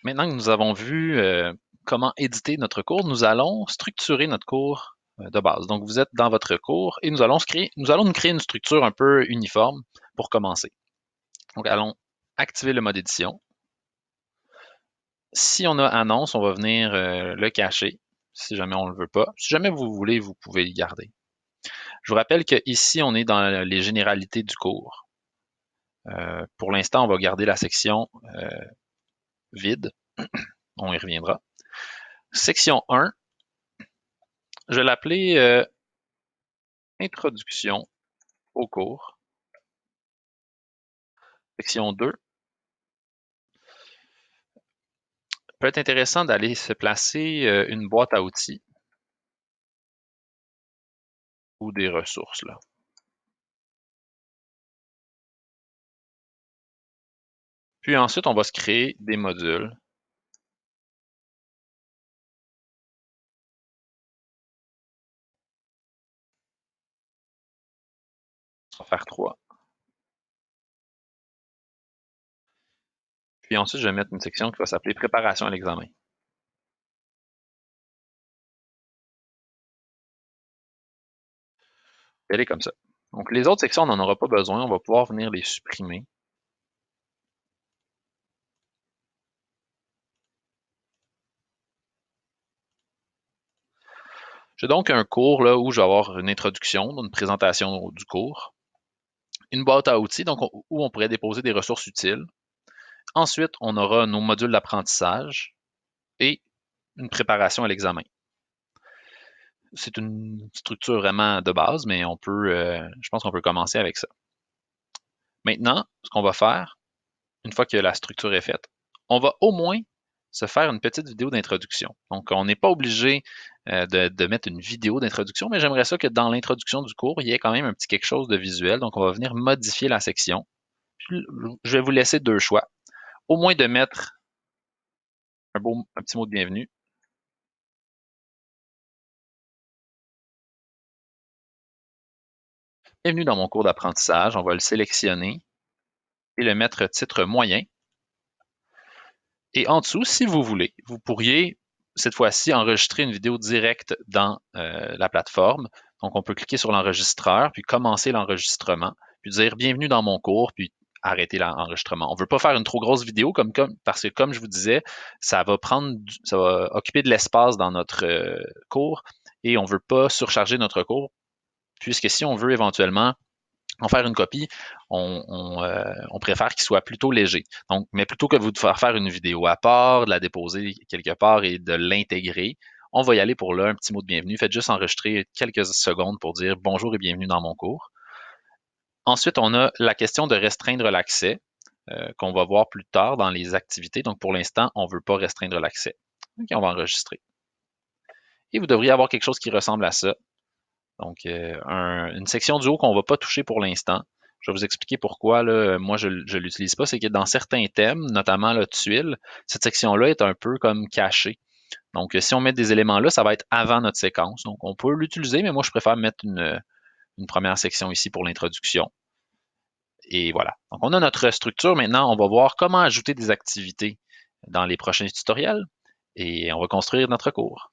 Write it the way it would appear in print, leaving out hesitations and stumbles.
Maintenant que nous avons vu comment éditer notre cours, nous allons structurer notre cours de base. Donc, vous êtes dans votre cours et nous allons nous créer une structure un peu uniforme pour commencer. Donc, allons activer le mode édition. Si on a annonce, on va venir le cacher si jamais on ne le veut pas. Si jamais vous voulez, vous pouvez le garder. Je vous rappelle qu'ici, on est dans les généralités du cours. Pour l'instant, on va garder la section vide. On y reviendra. Section 1, je vais l'appeler Introduction au cours. Section 2, peut être intéressant d'aller se placer une boîte à outils ou des ressources, là. Puis ensuite, on va se créer des modules. On va faire 3. Puis ensuite, je vais mettre une section qui va s'appeler Préparation à l'examen. Elle est comme ça. Donc, les autres sections, on n'en aura pas besoin. On va pouvoir venir les supprimer. J'ai donc un cours là, où je vais avoir une introduction, une présentation du cours, une boîte à outils donc où on pourrait déposer des ressources utiles. Ensuite, on aura nos modules d'apprentissage et une préparation à l'examen. C'est une structure vraiment de base, mais je pense qu'on peut commencer avec ça. Maintenant, ce qu'on va faire, une fois que la structure est faite, on va au moins se faire une petite vidéo d'introduction. Donc, on n'est pas obligé de mettre une vidéo d'introduction, mais j'aimerais ça que dans l'introduction du cours, il y ait quand même un petit quelque chose de visuel. Donc, on va venir modifier la section. Puis, je vais vous laisser 2 choix. Au moins de mettre un petit mot de bienvenue. Bienvenue dans mon cours d'apprentissage. On va le sélectionner et le mettre titre moyen. Et en dessous, si vous voulez, vous pourriez cette fois-ci enregistrer une vidéo directe dans la plateforme. Donc, on peut cliquer sur l'enregistreur, puis commencer l'enregistrement, puis dire bienvenue dans mon cours, puis arrêter l'enregistrement. On ne veut pas faire une trop grosse vidéo parce que, comme je vous disais, ça va occuper de l'espace dans notre cours et on ne veut pas surcharger notre cours, puisque si on veut éventuellement en faire une copie, on préfère qu'il soit plutôt léger. Donc, mais plutôt que vous de faire une vidéo à part, de la déposer quelque part et de l'intégrer, on va y aller pour là, un petit mot de bienvenue. Faites juste enregistrer quelques secondes pour dire bonjour et bienvenue dans mon cours. Ensuite, on a la question de restreindre l'accès qu'on va voir plus tard dans les activités. Donc, pour l'instant, on ne veut pas restreindre l'accès. OK, on va enregistrer. Et vous devriez avoir quelque chose qui ressemble à ça. Donc, une section du haut qu'on ne va pas toucher pour l'instant. Je vais vous expliquer pourquoi là, moi je ne l'utilise pas. C'est que dans certains thèmes, notamment le tuile, cette section-là est un peu comme cachée. Donc, si on met des éléments là, ça va être avant notre séquence. Donc, on peut l'utiliser, mais moi je préfère mettre une première section ici pour l'introduction. Et voilà. Donc, on a notre structure. Maintenant, on va voir comment ajouter des activités dans les prochains tutoriels et on va construire notre cours.